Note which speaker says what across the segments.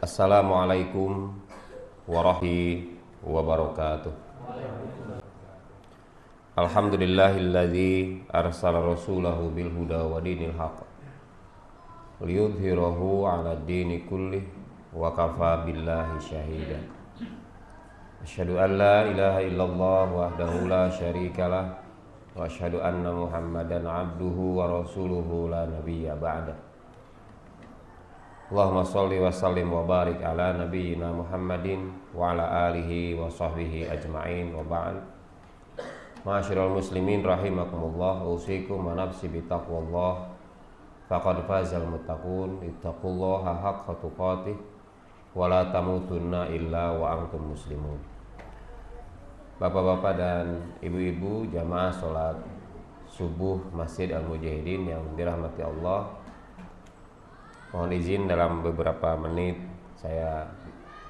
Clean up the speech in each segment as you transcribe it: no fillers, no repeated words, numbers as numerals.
Speaker 1: Assalamualaikum warahmatullahi wabarakatuh. Alhamdulillahilladzi arsala rasulahu bil huda wa dinil haqq liyudhhirahu 'ala dini kullih wa kafa billahi syahida. Asyhadu an la ilaha illallah wahdahu la syarikalah wa asyhadu anna Muhammadan 'abduhu wa rasuluhu la nabiyya ba'da. Allahumma sholli wa sallim wa barik ala nabiyyina Muhammadin wa ala alihi wa sahbihi ajma'in wa ba'd. Ma'asyiral muslimin rahimakumullah, usikum wa nafsi bitaqwallah. Faqad fazal muttaqun, ittaqullaha haqqa tuqatih wa la tamutunna illa wa antum muslimun. Bapak-bapak dan ibu-ibu jamaah salat subuh Masjid Al-Mujahidin yang dirahmati Allah, mohon izin dalam beberapa menit saya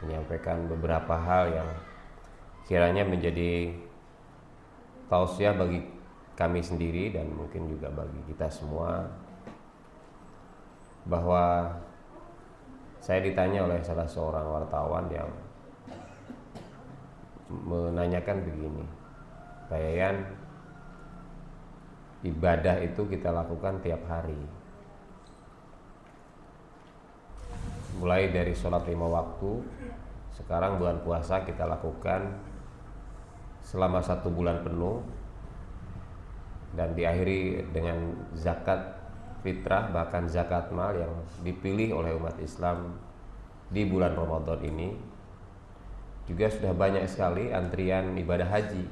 Speaker 1: menyampaikan beberapa hal yang kiranya menjadi tausiah bagi kami sendiri dan mungkin juga bagi kita semua. Bahwa saya ditanya oleh salah seorang wartawan yang menanyakan begini, Pak Yayan, ibadah itu kita lakukan tiap hari, mulai dari sholat 5 waktu. Sekarang bulan puasa kita lakukan selama 1 bulan penuh, dan diakhiri dengan zakat fitrah, bahkan zakat mal yang dipilih oleh umat Islam di bulan Ramadan ini. Juga sudah banyak sekali antrian ibadah haji,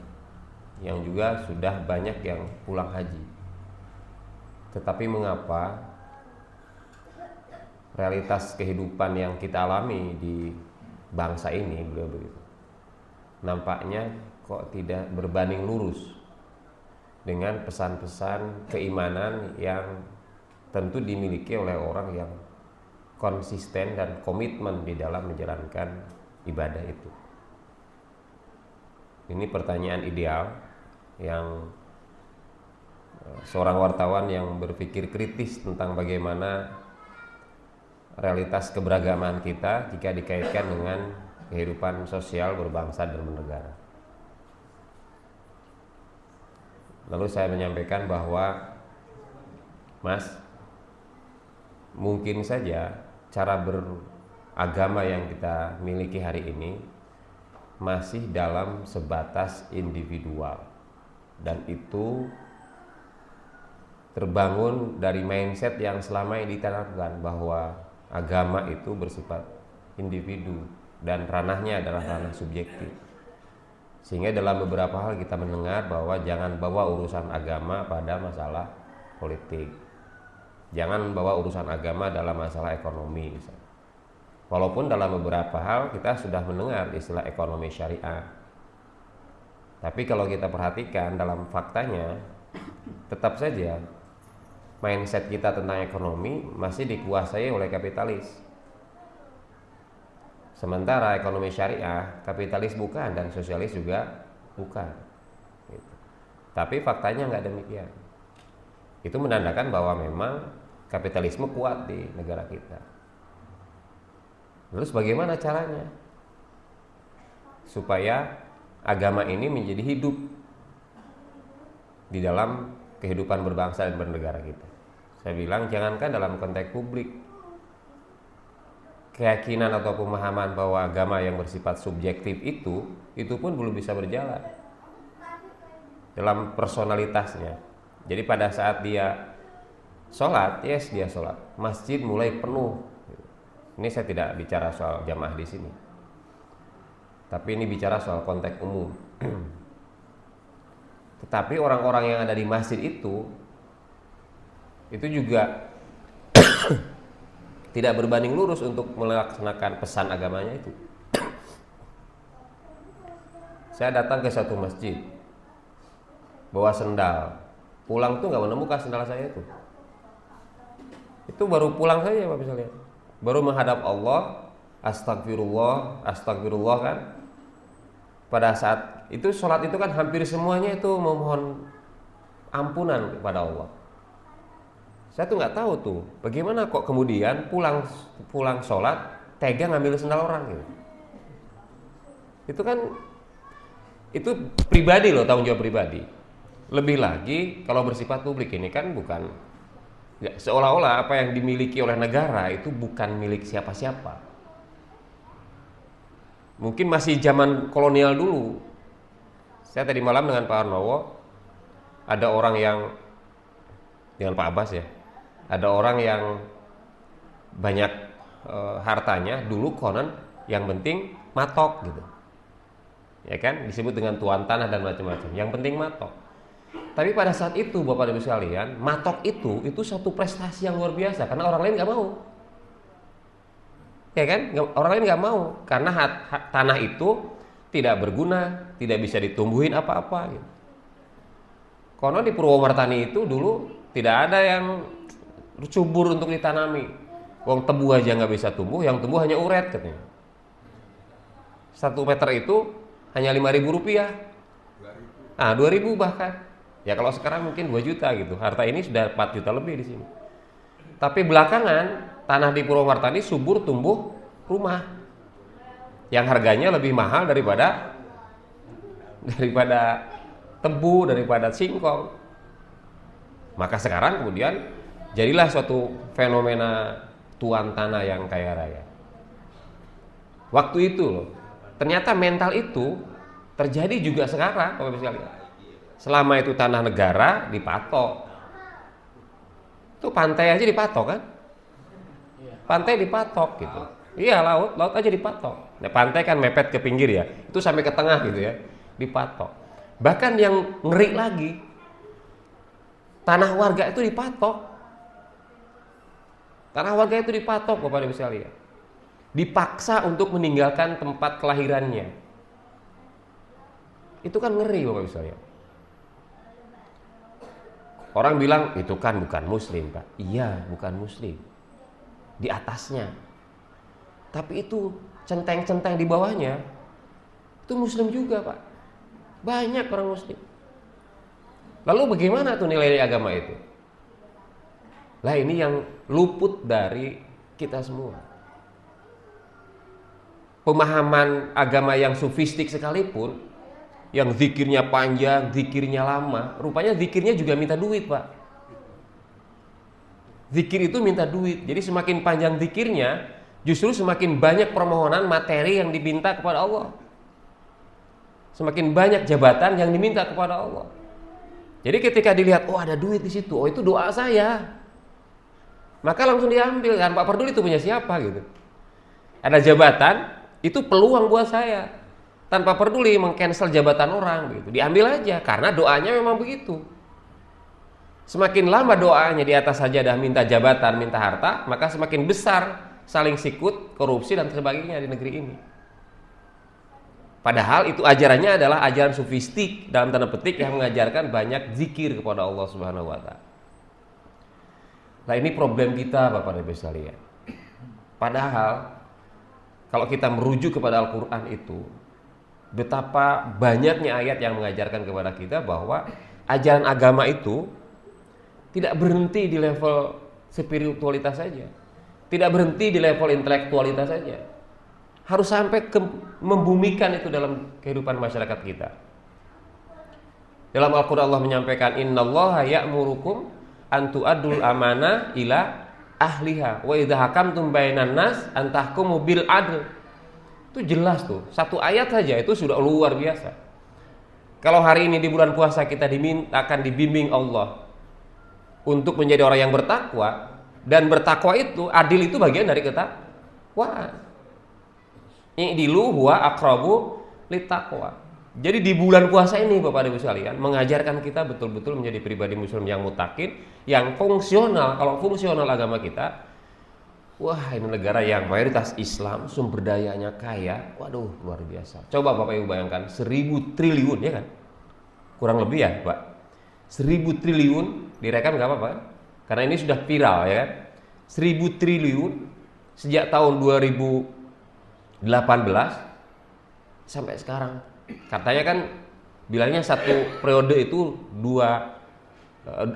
Speaker 1: yang juga sudah banyak yang pulang haji. Tetapi mengapa realitas kehidupan yang kita alami di bangsa ini, beliau begitu, nampaknya kok tidak berbanding lurus dengan pesan-pesan keimanan yang tentu dimiliki oleh orang yang konsisten dan komitmen di dalam menjalankan ibadah itu. Ini pertanyaan ideal yang seorang wartawan yang berpikir kritis tentang bagaimana realitas keberagaman kita jika dikaitkan dengan kehidupan sosial berbangsa dan bernegara. Lalu saya menyampaikan bahwa, Mas, mungkin saja cara beragama yang kita miliki hari ini masih dalam sebatas individual, dan itu terbangun dari mindset yang selama ini ditanamkan bahwa agama itu bersifat individu dan ranahnya adalah ranah subjektif. Sehingga dalam beberapa hal kita mendengar bahwa jangan bawa urusan agama pada masalah politik, jangan bawa urusan agama dalam masalah ekonomi misalnya. Walaupun dalam beberapa hal kita sudah mendengar istilah ekonomi syariah, tapi kalau kita perhatikan dalam faktanya, tetap saja mindset kita tentang ekonomi masih dikuasai oleh kapitalis. Sementara ekonomi syariah, kapitalis bukan dan sosialis juga bukan. Gitu. Tapi faktanya nggak demikian. Itu menandakan bahwa memang kapitalisme kuat di negara kita. Terus bagaimana caranya supaya agama ini menjadi hidup di dalam kehidupan berbangsa dan bernegara kita? Saya bilang jangankan dalam konteks publik, keyakinan atau pemahaman bahwa agama yang bersifat subjektif itu pun belum bisa berjalan dalam personalitasnya. Jadi pada saat dia sholat, yes dia sholat, masjid mulai penuh. Ini saya tidak bicara soal jamaah di sini, tapi ini bicara soal konteks umum. Tetapi orang-orang yang ada di masjid itu juga tidak berbanding lurus untuk melaksanakan pesan agamanya itu. Saya datang ke satu masjid, bawa sendal, pulang tuh nggak menemukan sendal saya itu. Itu baru pulang saja Pak bisa lihat, baru menghadap Allah, astagfirullah, astagfirullah kan. Pada saat itu sholat itu kan hampir semuanya itu memohon ampunan kepada Allah. Saya tuh nggak tahu tuh bagaimana kok kemudian pulang sholat tega ngambil sendal orang gitu. Itu kan itu pribadi loh, tanggung jawab pribadi. Lebih lagi kalau bersifat publik ini kan bukan seolah-olah apa yang dimiliki oleh negara itu bukan milik siapa-siapa. Mungkin masih zaman kolonial dulu. Saya tadi malam dengan Pak Arnowo, ada orang yang dengan Pak Abbas ya, ada orang yang banyak hartanya dulu konon yang penting matok gitu, ya kan, disebut dengan tuan tanah dan macam-macam, yang penting matok. Tapi pada saat itu Bapak Ibu sekalian, matok itu satu prestasi yang luar biasa karena orang lain nggak mau, ya kan, orang lain nggak mau karena tanah itu tidak berguna, tidak bisa ditumbuhin apa-apa gitu. Konon di Purwomartani itu dulu tidak ada yang subur untuk ditanami. Wong tebu aja nggak bisa tumbuh, yang tumbuh hanya uret katanya. 1 meter itu hanya 5.000 rupiah. 2.000 bahkan. Ya kalau sekarang mungkin 2 juta gitu. Harta ini sudah 4 juta lebih di sini. Tapi belakangan tanah di Purwomartani subur tumbuh rumah yang harganya lebih mahal daripada tebu, daripada singkong. Maka sekarang kemudian jadilah suatu fenomena tuan tanah yang kaya raya. Waktu itu loh, ternyata mental itu terjadi juga sekarang, Bapak Ibu sekalian. Selama itu tanah negara dipatok. Itu pantai aja dipatok kan? Pantai dipatok gitu. Iya, laut aja dipatok. Nah, pantai kan mepet ke pinggir ya, itu sampai ke tengah gitu ya, dipatok. Bahkan yang ngeri lagi, tanah warga itu dipatok. Tanah warga itu dipatok, Bapak Ibu sekalian. Dipaksa untuk meninggalkan tempat kelahirannya. Itu kan ngeri, Bapak Ibu sekalian. Orang bilang itu kan bukan muslim, Pak. Iya, bukan muslim. Di atasnya. Tapi itu centeng-centeng di bawahnya itu muslim juga, Pak. Banyak orang muslim. Lalu bagaimana tuh nilai agama itu? Lah ini yang luput dari kita semua. Pemahaman agama yang sufistik sekalipun, yang zikirnya panjang, zikirnya lama, rupanya zikirnya juga minta duit, Pak. Zikir itu minta duit. Jadi semakin panjang zikirnya, justru semakin banyak permohonan materi yang diminta kepada Allah. Semakin banyak jabatan yang diminta kepada Allah. Jadi ketika dilihat, oh ada duit di situ, oh itu doa saya, maka langsung diambil, tanpa peduli itu punya siapa gitu. Ada jabatan, itu peluang buat saya, tanpa peduli meng-cancel jabatan orang gitu. Diambil aja karena doanya memang begitu. Semakin lama doanya di atas sajadah minta jabatan, minta harta, maka semakin besar saling sikut, korupsi dan sebagainya di negeri ini. Padahal itu ajarannya adalah ajaran sufistik dalam tanda petik yang mengajarkan banyak zikir kepada Allah Subhanahu wa taala. Nah ini problem kita Bapak Ibu sekalian. Padahal kalau kita merujuk kepada Al-Quran itu, betapa banyaknya ayat yang mengajarkan kepada kita bahwa ajaran agama itu tidak berhenti di level spiritualitas saja, tidak berhenti di level intelektualitas saja, harus sampai membumikan itu dalam kehidupan masyarakat kita. Dalam Al-Quran Allah menyampaikan, innallaha ya'murukum antu adul amana ila ahliha wa idza hakamtum bainan nas antahkumu bil adl. Itu jelas tuh, satu ayat saja itu sudah luar biasa. Kalau hari ini di bulan puasa kita akan dibimbing Allah untuk menjadi orang yang bertakwa, dan bertakwa itu, adil itu bagian dari ketakwaan. I'dilu huwa aqrabu littaqwa. Jadi di bulan puasa ini Bapak Ibu sekalian mengajarkan kita betul-betul menjadi pribadi muslim yang mutakin, yang fungsional. Kalau fungsional agama kita, wah ini negara yang mayoritas Islam, sumber dayanya kaya, waduh luar biasa. Coba Bapak Ibu bayangkan 1.000 triliun ya kan? Kurang lebih ya Pak, 1.000 triliun direkam gak apa-apa kan? Karena ini sudah viral ya kan? 1.000 triliun sejak tahun 2018 sampai sekarang. Katanya kan bilangnya satu periode itu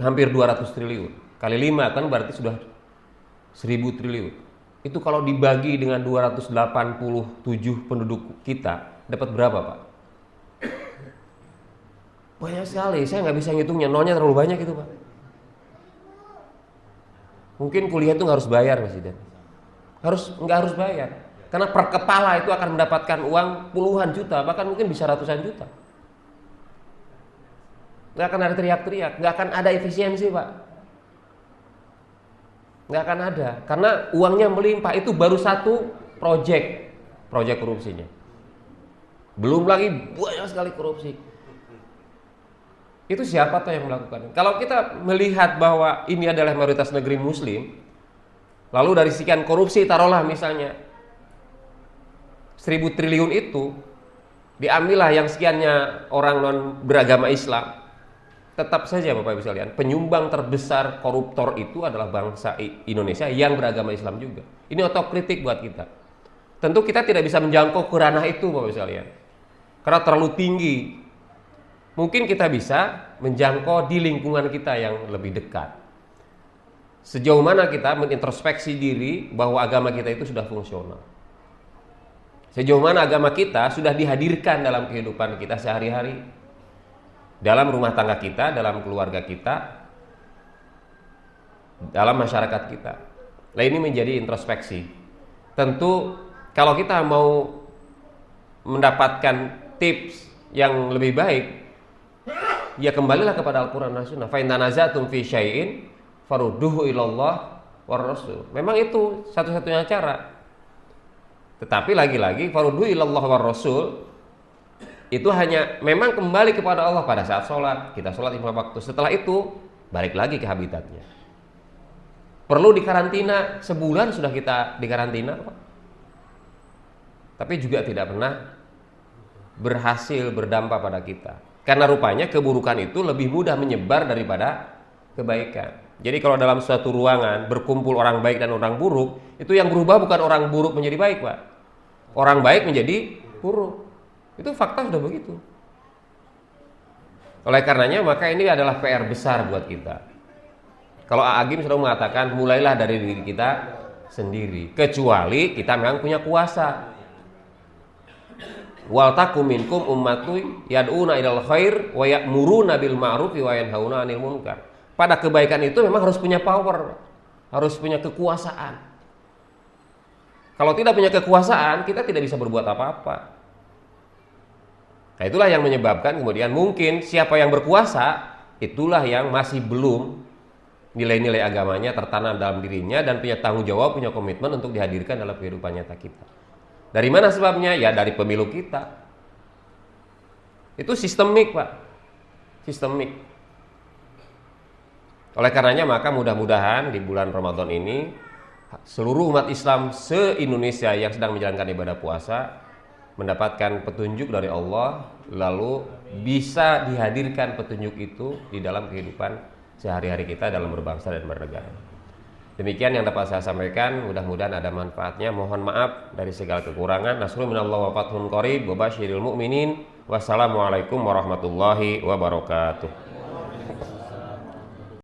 Speaker 1: hampir 200 triliun kali 5 kan berarti sudah 1.000 triliun. itu kalau dibagi dengan 287 penduduk kita, dapat berapa Pak? Banyak sekali, saya nggak bisa ngitungnya, nolnya terlalu banyak itu Pak. Mungkin kuliah itu nggak harus bayar Mas Idan. Nggak harus bayar. Karena per kepala itu akan mendapatkan uang puluhan juta, bahkan mungkin bisa ratusan juta. Nggak akan ada teriak-teriak, nggak akan ada efisiensi Pak. Nggak akan ada, karena uangnya melimpah. Itu baru satu proyek korupsinya. Belum lagi banyak sekali korupsi. Itu siapa tuh yang melakukan? Kalau kita melihat bahwa ini adalah mayoritas negeri muslim, lalu dari sekian korupsi, taruhlah misalnya 1.000 triliun itu diambillah yang sekiannya orang non beragama Islam, tetap saja Bapak Ibu sekalian, penyumbang terbesar koruptor itu adalah bangsa Indonesia yang beragama Islam juga. Ini otokritik buat kita. Tentu kita tidak bisa menjangkau ke ranah itu Bapak Ibu sekalian, karena terlalu tinggi. Mungkin kita bisa menjangkau di lingkungan kita yang lebih dekat. Sejauh mana kita mengintrospeksi diri bahwa agama kita itu sudah fungsional. Sejauh mana agama kita sudah dihadirkan dalam kehidupan kita sehari-hari. Dalam rumah tangga kita, dalam keluarga kita, dalam masyarakat kita. Nah, ini menjadi introspeksi. Tentu kalau kita mau mendapatkan tips yang lebih baik, ya kembalilah kepada Al-Quran dan Sunnah. Fa in tanazatum fi syai'in farudduhu ilallah war rasul. Memang itu satu-satunya cara. Tetapi lagi-lagi farudduhu ilallah war rasul itu hanya memang kembali kepada Allah pada saat sholat. Kita sholat 5 waktu. Setelah itu balik lagi ke habitatnya. Perlu dikarantina sebulan, sudah kita dikarantina, tapi juga tidak pernah berhasil berdampak pada kita. Karena rupanya keburukan itu lebih mudah menyebar daripada kebaikan. Jadi kalau dalam suatu ruangan berkumpul orang baik dan orang buruk, itu yang berubah bukan orang buruk menjadi baik Pak, orang baik menjadi buruk. Itu fakta sudah begitu. Oleh karenanya maka ini adalah PR besar buat kita. Kalau Agim sudah mengatakan mulailah dari diri kita sendiri, kecuali kita memang punya kuasa. Wal takum minkum ummatu yad'una ilal khair wa ya'muruna bil ma'ruf wa yanhauna 'anil munkar. Pada kebaikan itu memang harus punya power, harus punya kekuasaan. Kalau tidak punya kekuasaan, kita tidak bisa berbuat apa-apa. Nah, itulah yang menyebabkan kemudian mungkin siapa yang berkuasa, itulah yang masih belum nilai-nilai agamanya tertanam dalam dirinya dan punya tanggung jawab, punya komitmen untuk dihadirkan dalam kehidupan nyata kita. Dari mana sebabnya? Ya dari pemilu kita. Itu sistemik Pak, sistemik. Oleh karenanya maka mudah-mudahan di bulan Ramadan ini seluruh umat Islam se-Indonesia yang sedang menjalankan ibadah puasa mendapatkan petunjuk dari Allah, lalu bisa dihadirkan petunjuk itu di dalam kehidupan sehari-hari kita dalam berbangsa dan bernegara. Demikian yang dapat saya sampaikan, mudah-mudahan ada manfaatnya. Mohon maaf dari segala kekurangan. Nasrul minallah wa fathun qarib wa basyiril mu'minin. Wassalamualaikum warahmatullahi wabarakatuh.